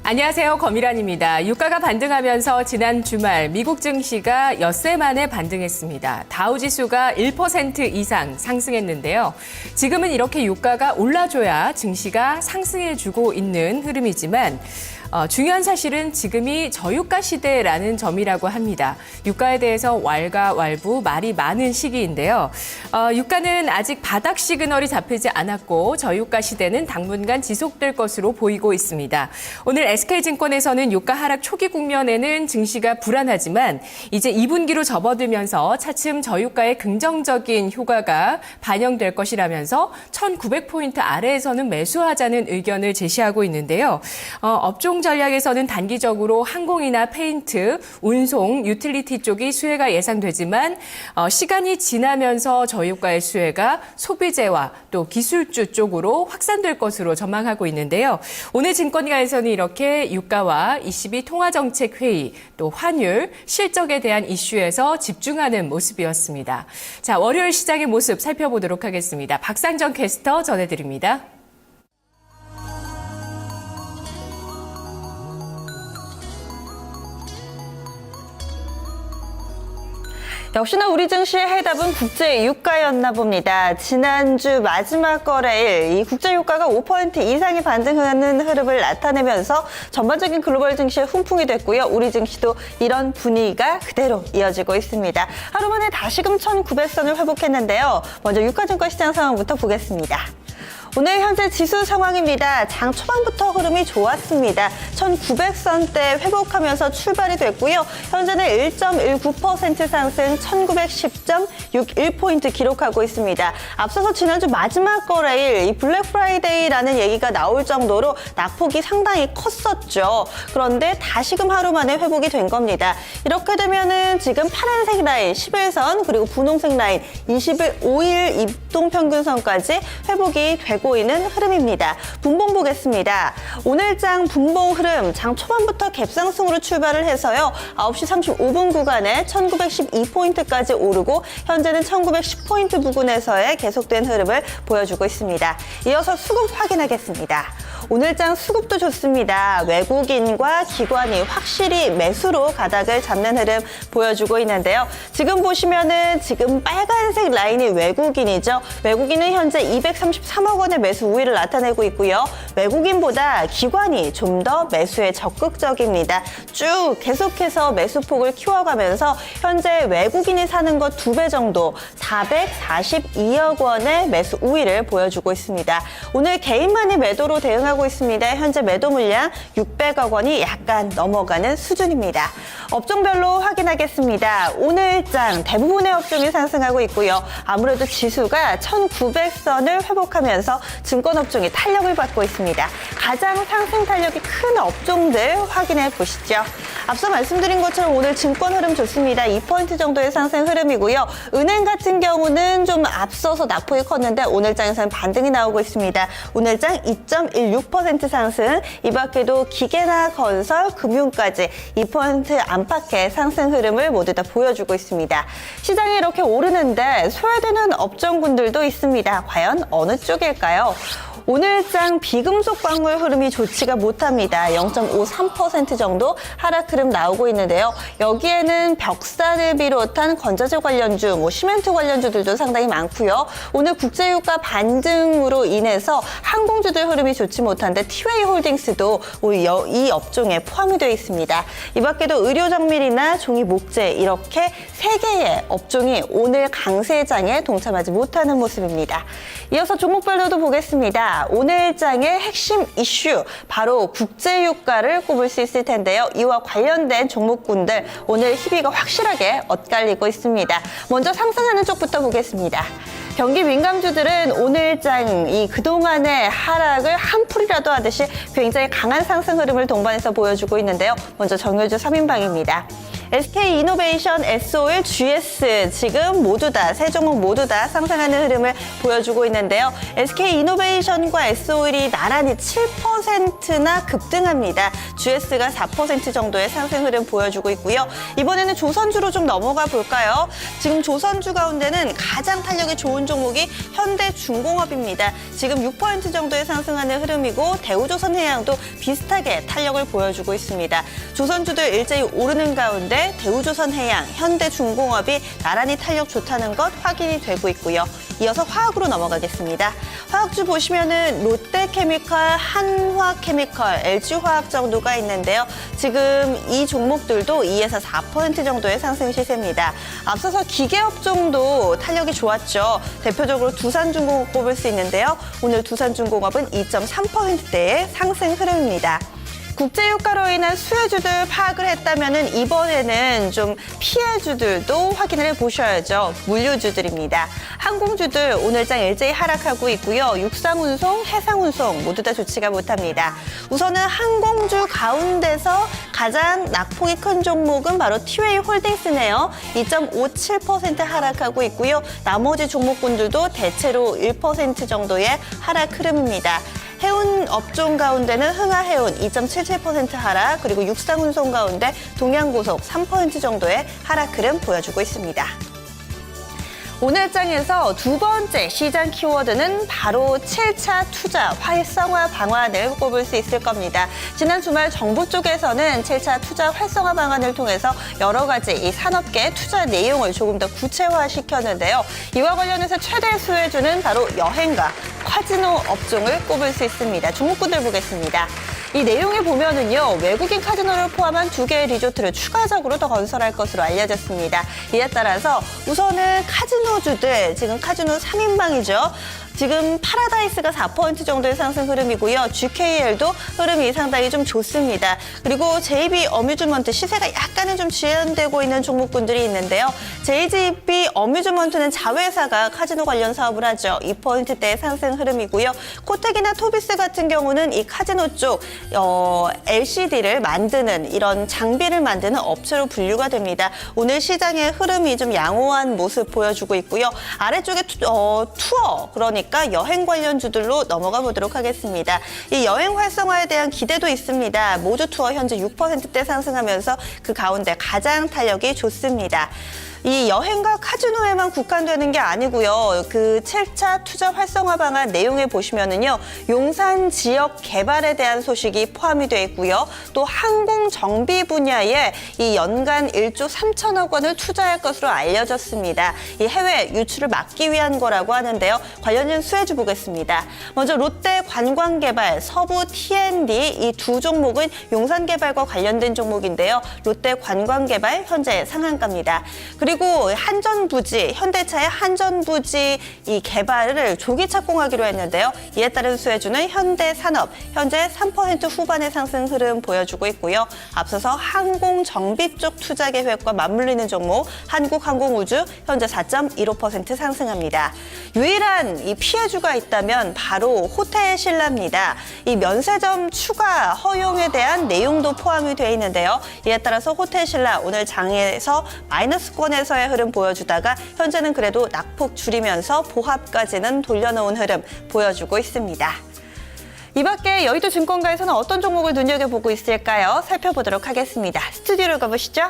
안녕하세요. 검일환입니다. 유가가 반등하면서 지난 주말 미국 증시가 엿새 만에 반등했습니다. 다우지수가 1% 이상 상승했는데요. 지금은 이렇게 유가가 올라줘야 증시가 상승해주고 있는 흐름이지만 중요한 사실은 지금이 저유가 시대라는 점이라고 합니다. 유가에 대해서 왈가왈부 말이 많은 시기인데요. 유가는 아직 바닥 시그널이 잡히지 않았고 저유가 시대는 당분간 지속될 것으로 보이고 있습니다. 오늘 SK증권에서는 유가 하락 초기 국면에는 증시가 불안하지만 이제 2분기로 접어들면서 차츰 저유가의 긍정적인 효과가 반영될 것이라면서 1,900포인트 아래에서는 매수하자는 의견을 제시하고 있는데요. 업종 전략에서는 단기적으로 항공이나 페인트, 운송, 유틸리티 쪽이 수혜가 예상되지만 시간이 지나면서 저유가의 수혜가 소비재와 또 기술주 쪽으로 확산될 것으로 전망하고 있는데요. 오늘 증권가에서는 이렇게 유가와 ECB 통화정책회의, 또 환율, 실적에 대한 이슈에서 집중하는 모습이었습니다. 자, 월요일 시장의 모습 살펴보도록 하겠습니다. 박상정 캐스터 전해드립니다. 역시나 우리 증시의 해답은 국제 유가였나 봅니다. 지난주 마지막 거래일 이 국제 유가가 5% 이상의 반등하는 흐름을 나타내면서 전반적인 글로벌 증시에 훈풍이 됐고요. 우리 증시도 이런 분위기가 그대로 이어지고 있습니다. 하루 만에 다시금 1,900선을 회복했는데요. 먼저 유가증권 시장 상황부터 보겠습니다. 오늘 현재 지수 상황입니다. 장 초반부터 흐름이 좋았습니다. 1,900선대 회복하면서 출발이 됐고요. 현재는 1.19% 상승 1,910.61포인트 기록하고 있습니다. 앞서서 지난주 마지막 거래일 이 블랙 프라이데이라는 얘기가 나올 정도로 낙폭이 상당히 컸었죠. 그런데 다시금 하루 만에 회복이 된 겁니다. 이렇게 되면은 지금 파란색 라인 10일선 그리고 분홍색 라인 20일 5일 이동평균선까지 회복이 되고 있는 흐름입니다. 분봉 보겠습니다. 오늘장 분봉 흐름 장 초반부터 갭상승으로 출발을 해서요. 9시 35분 구간에 1912포인트까지 오르고 현재는 1910포인트 부근에서의 계속된 흐름을 보여주고 있습니다. 이어서 수급 확인하겠습니다. 오늘장 수급도 좋습니다. 외국인과 기관이 확실히 매수로 가닥을 잡는 흐름 보여주고 있는데요. 지금 보시면은 지금 빨간색 라인이 외국인이죠. 외국인은 현재 233억 원의 매수 우위를 나타내고 있고요. 외국인보다 기관이 좀 더 매수에 적극적입니다. 쭉 계속해서 매수폭을 키워가면서 현재 외국인이 사는 것 2배 정도 442억 원의 매수 우위를 보여주고 있습니다. 오늘 개인만이 매도로 대응하고 있습니다. 현재 매도 물량 600억 원이 약간 넘어가는 수준입니다. 업종별로 확인하겠습니다. 오늘장 대부분의 업종이 상승하고 있고요. 아무래도 지수가 1,900선을 회복하면서 증권업종이 탄력을 받고 있습니다. 가장 상승 탄력이 큰 업종들 확인해 보시죠. 앞서 말씀드린 것처럼 오늘 증권 흐름 좋습니다. 2포인트 정도의 상승 흐름이고요. 은행 같은 경우는 좀 앞서서 낙폭이 컸는데 오늘장에서는 반등이 나오고 있습니다. 오늘장 2.16% 상승, 이 밖에도 기계나 건설, 금융까지 2% 안팎의 상승 흐름을 모두 다 보여주고 있습니다. 시장이 이렇게 오르는데 소외되는 업종군들도 있습니다. 과연 어느 쪽일까요? 오늘장 비금속 광물 흐름이 좋지가 못합니다. 0.53% 정도 하락 흐름 나오고 있는데요. 여기에는 벽산을 비롯한 건자재 관련주, 시멘트 관련주들도 상당히 많고요. 오늘 국제유가 반등으로 인해서 항공주들 흐름이 좋지 못한데 티웨이 홀딩스도 이 업종에 포함이 되어 있습니다. 이 밖에도 의료정밀이나 종이 목재 이렇게 3개의 업종이 오늘 강세장에 동참하지 못하는 모습입니다. 이어서 종목별로도 보겠습니다. 오늘 장의 핵심 이슈 바로 국제유가를 꼽을 수 있을 텐데요. 이와 관련된 종목군들 오늘 희비가 확실하게 엇갈리고 있습니다. 먼저 상승하는 쪽부터 보겠습니다. 경기 민감주들은 오늘장 이 그동안의 하락을 한풀이라도 하듯이 굉장히 강한 상승 흐름을 동반해서 보여주고 있는데요. 먼저 정유주 3인방입니다. SK이노베이션, SOL, GS 지금 모두 다 세 종목 모두 다 상승하는 흐름을 보여주고 있는데요. SK이노베이션과 SOL이 나란히 7%나 급등합니다. GS가 4% 정도의 상승 흐름 보여주고 있고요. 이번에는 조선주로 좀 넘어가 볼까요? 지금 조선주 가운데는 가장 탄력이 좋은 종목이 현대중공업입니다. 지금 6% 정도의 상승하는 흐름이고 대우조선해양도 비슷하게 탄력을 보여주고 있습니다. 조선주들 일제히 오르는 가운데 대우조선해양, 현대중공업이 나란히 탄력 좋다는 것 확인이 되고 있고요. 이어서 화학으로 넘어가겠습니다. 화학주 보시면은 롯데케미칼, 한화케미칼, LG화학 정도가 있는데요. 지금 이 종목들도 2에서 4% 정도의 상승 시세입니다. 앞서서 기계업종도 탄력이 좋았죠. 대표적으로 두산중공업 꼽을 수 있는데요. 오늘 두산중공업은 2.3%대의 상승 흐름입니다. 국제유가로 인한 수혜주들 파악을 했다면 이번에는 좀 피해주들도 확인을 해보셔야죠. 물류주들입니다. 항공주들 오늘장 일제히 하락하고 있고요. 육상운송, 해상운송 모두 다 좋지가 못합니다. 우선은 항공주 가운데서 가장 낙폭이 큰 종목은 바로 티웨이홀딩스네요. 2.57% 하락하고 있고요. 나머지 종목군들도 대체로 1% 정도의 하락 흐름입니다. 해운 업종 가운데는 흥하해운 2.77% 하락, 그리고 육상운송 가운데 동양고속 3% 정도의 하락 흐름 보여주고 있습니다. 오늘 장에서 두 번째 시장 키워드는 바로 7차 투자 활성화 방안을 꼽을 수 있을 겁니다. 지난 주말 정부 쪽에서는 7차 투자 활성화 방안을 통해서 여러 가지 이 산업계 투자 내용을 조금 더 구체화시켰는데요. 이와 관련해서 최대 수혜주는 바로 여행과 카지노 업종을 꼽을 수 있습니다. 종목군들 보겠습니다. 이 내용에 보면은요, 외국인 카지노를 포함한 2개의 리조트를 추가적으로 더 건설할 것으로 알려졌습니다. 이에 따라서 우선은 카지노주들, 지금 카지노 3인방이죠. 지금 파라다이스가 4% 정도의 상승 흐름이고요. GKL도 흐름이 상당히 좀 좋습니다. 그리고 JB 어뮤즈먼트 시세가 약간은 좀 지연되고 있는 종목군들이 있는데요. JGB 어뮤즈먼트는 자회사가 카지노 관련 사업을 하죠. 2%대의 상승 흐름이고요. 코텍이나 토비스 같은 경우는 이 카지노 쪽 LCD를 만드는 이런 장비를 만드는 업체로 분류가 됩니다. 오늘 시장의 흐름이 좀 양호한 모습 보여주고 있고요. 아래쪽에 투어, 그러니까 여행 관련주들로 넘어가 보도록 하겠습니다. 이 여행 활성화에 대한 기대도 있습니다. 모주 투어 현재 6%대 상승하면서 그 가운데 가장 탄력이 좋습니다. 이 여행과 카지노에만 국한되는 게 아니고요. 그 7차 투자 활성화 방안 내용에 보시면은요. 용산 지역 개발에 대한 소식이 포함이 되어 있고요. 또 항공 정비 분야에 이 연간 1조 3천억 원을 투자할 것으로 알려졌습니다. 이 해외 유출을 막기 위한 거라고 하는데요. 관련된 수혜주 보겠습니다. 먼저 롯데 관광개발, 서부 T&D 이 두 종목은 용산 개발과 관련된 종목인데요. 롯데 관광개발 현재 상한가입니다. 그리고 한전부지, 현대차의 한전부지 이 개발을 조기 착공하기로 했는데요. 이에 따른 수혜주는 현대산업, 현재 3% 후반의 상승 흐름 보여주고 있고요. 앞서서 항공정비 쪽 투자 계획과 맞물리는 종목, 한국항공우주 현재 4.15% 상승합니다. 유일한 이 피해주가 있다면 바로 호텔신라입니다. 이 면세점 추가 허용에 대한 내용도 포함이 되어 있는데요. 이에 따라서 호텔신라 오늘 장에서 마이너스권에서의 흐름 보여주다가 현재는 그래도 낙폭 줄이면서 보합까지는 돌려놓은 흐름 보여주고 있습니다. 이 밖에 여의도증권가에서는 어떤 종목을 눈여겨보고 있을까요? 살펴보도록 하겠습니다. 스튜디오로 가보시죠.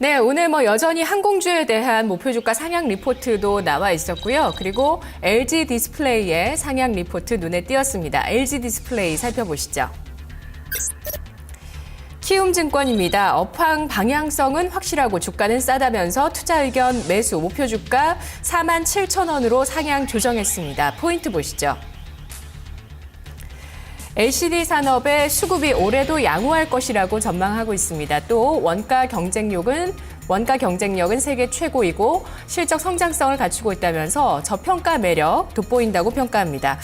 네, 오늘 여전히 항공주에 대한 목표 주가 상향 리포트도 나와 있었고요. 그리고 LG 디스플레이의 상향 리포트 눈에 띄었습니다. LG 디스플레이 살펴보시죠. 키움증권입니다. 업황 방향성은 확실하고 주가는 싸다면서 투자 의견 매수 목표 주가 47,000원으로 상향 조정했습니다. 포인트 보시죠. LCD 산업의 수급이 올해도 양호할 것이라고 전망하고 있습니다. 또 원가 경쟁력은 세계 최고이고 실적 성장성을 갖추고 있다면서 저평가 매력 돋보인다고 평가합니다.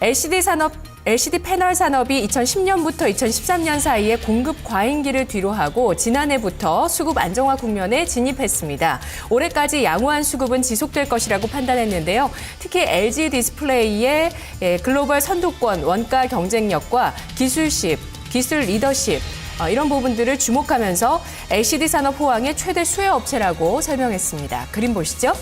LCD 패널 산업이 2010년부터 2013년 사이에 공급 과잉기를 뒤로하고 지난해부터 수급 안정화 국면에 진입했습니다. 올해까지 양호한 수급은 지속될 것이라고 판단했는데요. 특히 LG 디스플레이의 글로벌 선두권, 원가 경쟁력과 기술 리더십, 이런 부분들을 주목하면서 LCD 산업 호황의 최대 수혜 업체라고 설명했습니다. 그림 보시죠.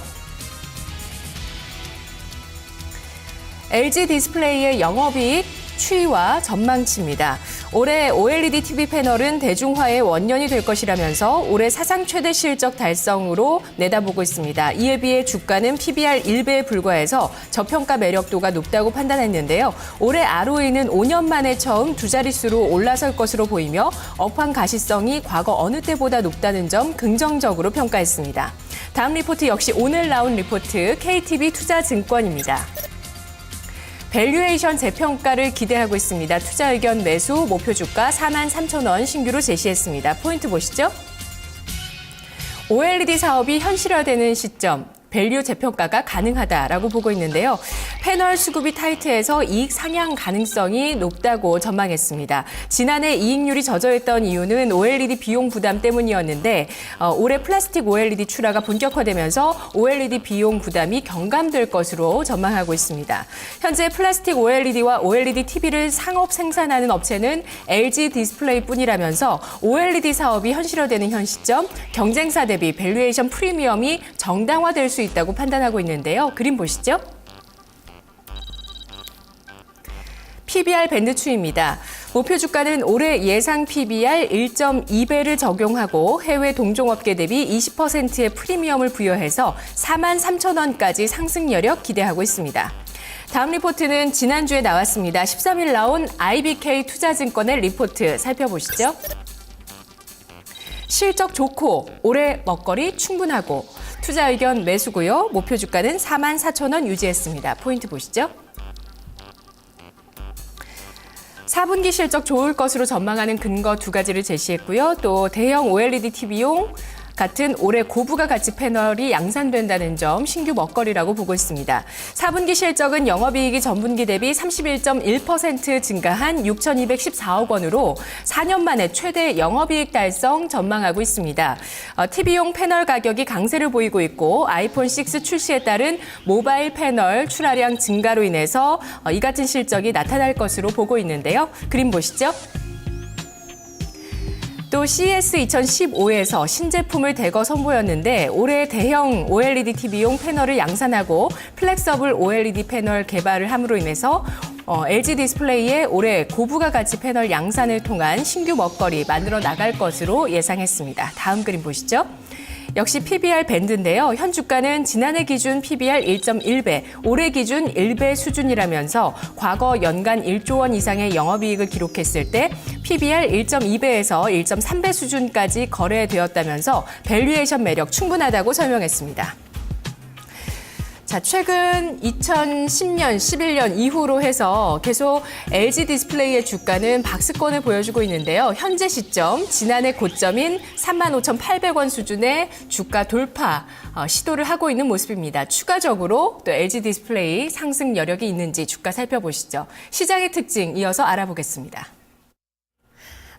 LG 디스플레이의 영업이익 추이와 전망치입니다. 올해 OLED TV 패널은 대중화의 원년이 될 것이라면서 올해 사상 최대 실적 달성으로 내다보고 있습니다. 이에 비해 주가는 PBR 1배에 불과해서 저평가 매력도가 높다고 판단했는데요. 올해 ROE는 5년 만에 처음 두 자릿수로 올라설 것으로 보이며 업황 가시성이 과거 어느 때보다 높다는 점 긍정적으로 평가했습니다. 다음 리포트 역시 오늘 나온 리포트 KTB 투자증권입니다. 밸류에이션 재평가를 기대하고 있습니다. 투자 의견 매수 목표 주가 43,000원 신규로 제시했습니다. 포인트 보시죠. OLED 사업이 현실화되는 시점. 밸류 재평가가 가능하다라고 보고 있는데요. 패널 수급이 타이트해서 이익 상향 가능성이 높다고 전망했습니다. 지난해 이익률이 저조했던 이유는 OLED 비용 부담 때문이었는데 올해 플라스틱 OLED 출하가 본격화되면서 OLED 비용 부담이 경감될 것으로 전망하고 있습니다. 현재 플라스틱 OLED와 OLED TV를 상업 생산하는 업체는 LG 디스플레이뿐이라면서 OLED 사업이 현실화되는 현 시점 경쟁사 대비 밸류에이션 프리미엄이 정당화될 수 있다고 판단하고 있는데요. 그림 보시죠. PBR 밴드 추이입니다. 목표 주가는 올해 예상 PBR 1.2배를 적용하고 해외 동종업계 대비 20%의 프리미엄을 부여해서 43,000원까지 상승 여력 기대하고 있습니다. 다음 리포트는 지난주에 나왔습니다. 13일 나온 IBK 투자증권의 리포트 살펴보시죠. 실적 좋고 올해 먹거리 충분하고 투자 의견 매수고요. 목표 주가는 44,000원 유지했습니다. 포인트 보시죠. 4분기 실적 좋을 것으로 전망하는 근거 두 가지를 제시했고요. 또 대형 OLED TV용 같은 올해 고부가 가치 패널이 양산된다는 점 신규 먹거리라고 보고 있습니다. 4분기 실적은 영업이익이 전분기 대비 31.1% 증가한 6,214억 원으로 4년 만에 최대 영업이익 달성 전망하고 있습니다. TV용 패널 가격이 강세를 보이고 있고 아이폰 6 출시에 따른 모바일 패널 출하량 증가로 인해서 이 같은 실적이 나타날 것으로 보고 있는데요. 그림 보시죠. 또 CES 2015에서 신제품을 대거 선보였는데 올해 대형 OLED TV용 패널을 양산하고 플렉서블 OLED 패널 개발을 함으로 인해서 LG 디스플레이의 올해 고부가 가치 패널 양산을 통한 신규 먹거리 만들어 나갈 것으로 예상했습니다. 다음 그림 보시죠. 역시 PBR 밴드인데요. 현 주가는 지난해 기준 PBR 1.1배, 올해 기준 1배 수준이라면서 과거 연간 1조 원 이상의 영업이익을 기록했을 때 PBR 1.2배에서 1.3배 수준까지 거래되었다면서 밸류에이션 매력 충분하다고 설명했습니다. 자, 최근 2010년, 11년 이후로 해서 계속 LG 디스플레이의 주가는 박스권을 보여주고 있는데요. 현재 시점, 지난해 고점인 35,800원 수준의 주가 돌파 시도를 하고 있는 모습입니다. 추가적으로 또 LG 디스플레이 상승 여력이 있는지 주가 살펴보시죠. 시장의 특징 이어서 알아보겠습니다.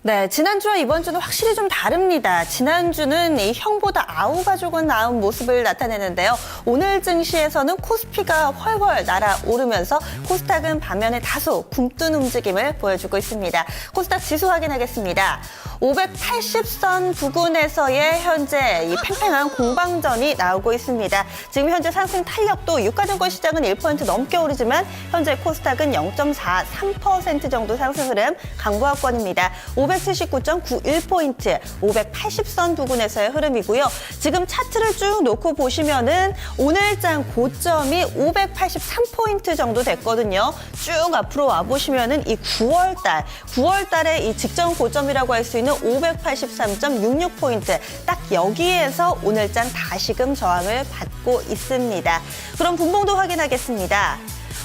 네, 지난주와 이번 주는 확실히 좀 다릅니다. 지난주는 이 형보다 아우가 조금 나은 모습을 나타내는데요. 오늘 증시에서는 코스피가 훨훨 날아오르면서 코스닥은 반면에 다소 굼뜬 움직임을 보여주고 있습니다. 코스닥 지수 확인하겠습니다. 580선 부근에서의 현재 이 팽팽한 공방전이 나오고 있습니다. 지금 현재 상승 탄력도 유가증권 시장은 1% 넘게 오르지만 현재 코스닥은 0.43% 정도 상승 흐름 강보합권입니다. 579.91포인트, 580선 부근에서의 흐름이고요. 지금 차트를 쭉 놓고 보시면은 오늘장 고점이 583포인트 정도 됐거든요. 쭉 앞으로 와보시면은 이 9월달에 이 직전 고점이라고 할 수 있는 583.66포인트, 딱 여기에서 오늘장 다시금 저항을 받고 있습니다. 그럼 분봉도 확인하겠습니다.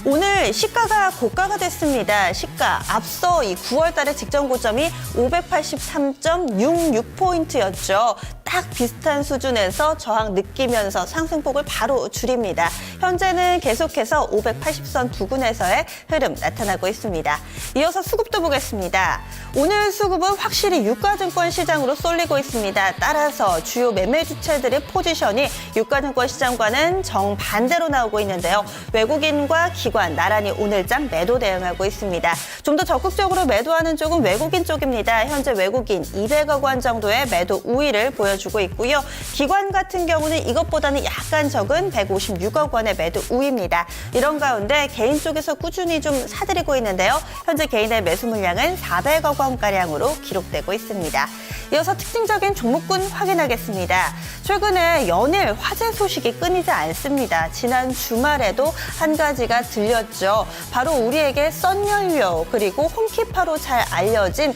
오늘 시가가 고가가 됐습니다. 시가 앞서 이 9월 달의 직전 고점이 583.66포인트였죠. 딱 비슷한 수준에서 저항 느끼면서 상승폭을 바로 줄입니다. 현재는 계속해서 580선 부근에서의 흐름 나타나고 있습니다. 이어서 수급도 보겠습니다. 오늘 수급은 확실히 유가증권 시장으로 쏠리고 있습니다. 따라서 주요 매매 주체들의 포지션이 유가증권 시장과는 정반대로 나오고 있는데요. 외국인과 기관 기관 나란히 오늘장 매도 대응하고 있습니다. 좀 더 적극적으로 매도하는 쪽은 외국인 쪽입니다. 현재 외국인 200억 원 정도의 매도 우위를 보여주고 있고요. 기관 같은 경우는 이것보다는 약간 적은 156억 원의 매도 우위입니다. 이런 가운데 개인 쪽에서 꾸준히 좀 사들이고 있는데요. 현재 개인의 매수 물량은 400억 원가량으로 기록되고 있습니다. 이어서 특징적인 종목군 확인하겠습니다. 최근에 연일 화재 소식이 끊이지 않습니다. 지난 주말에도 한 가지가 들렸죠. 바로 우리에게 썬연료 그리고 홈키파로 잘 알려진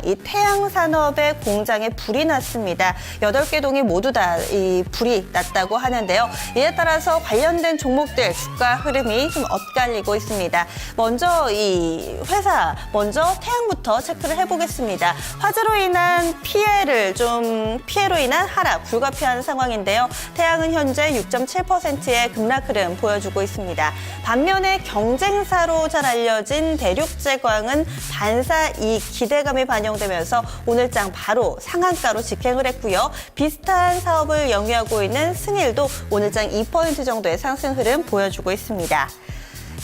이 태양 산업의 공장에 불이 났습니다. 8개 동이 모두 다 이 불이 났다고 하는데요. 이에 따라서 관련된 종목들 주가 흐름이 좀 엇갈리고 있습니다. 먼저 이 회사 태양부터 체크를 해보겠습니다. 화재로 인한 피해로 인한 하락 불가피한 상황인데요. 태양은 현재 6.7%의 급락 흐름 보여주고 있습니다. 반면에 경쟁사로 잘 알려진 대륙제광은 반사 이익 기대감이 반영되면서 오늘장 바로 상한가로 직행을 했고요. 비슷한 사업을 영위하고 있는 승일도 오늘장 2% 정도의 상승 흐름 보여주고 있습니다.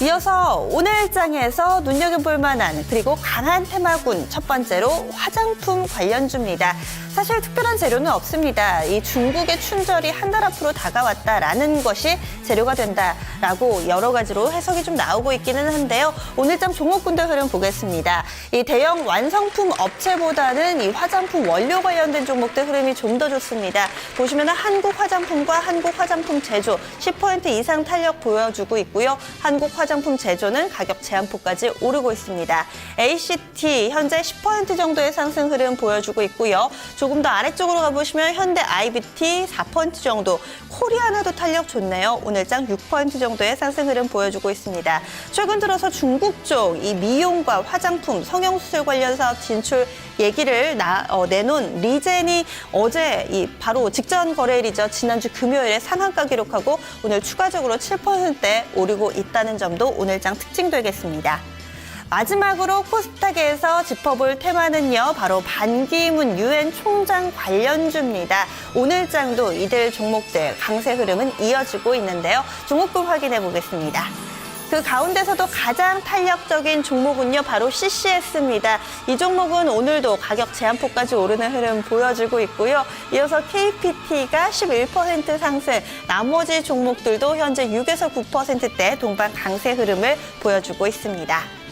이어서 오늘장에서 눈여겨볼 만한 그리고 강한 테마군 첫 번째로 화장품 관련주입니다. 사실 특별한 재료는 없습니다. 이 중국의 춘절이 한 달 앞으로 다가왔다라는 것이 재료가 된다라고 여러 가지로 해석이 좀 나오고 있기는 한데요. 오늘장 종목군들 흐름 보겠습니다. 이 대형 완성품 업체보다는 이 화장품 원료 관련된 종목들 흐름이 좀 더 좋습니다. 보시면 한국화장품과 한국화장품 제조 10% 이상 탄력 보여주고 있고요. 한국화장품 제조는 가격 제한폭까지 오르고 있습니다. ACT 현재 10% 정도의 상승 흐름 보여주고 있고요. 조금 더 아래쪽으로 가보시면 현대 IBT 4% 정도, 코리아나도 탄력 좋네요. 오늘장 6% 정도의 상승 흐름 보여주고 있습니다. 최근 들어서 중국 쪽 이 미용과 화장품, 성형수술 관련 사업 진출 얘기를 내놓은 리젠이 어제 바로 직전 거래일이죠. 지난주 금요일에 상한가 기록하고 오늘 추가적으로 7%대 오르고 있다는 점도 오늘장 특징 되겠습니다. 마지막으로 코스닥에서 짚어볼 테마는요. 바로 반기문 유엔 총장 관련주입니다. 오늘장도 이들 종목들 강세 흐름은 이어지고 있는데요. 종목군 확인해 보겠습니다. 그 가운데서도 가장 탄력적인 종목은요, 바로 CCS입니다. 이 종목은 오늘도 가격 제한폭까지 오르는 흐름 보여주고 있고요. 이어서 KPT가 11% 상승, 나머지 종목들도 현재 6에서 9%대 동반 강세 흐름을 보여주고 있습니다.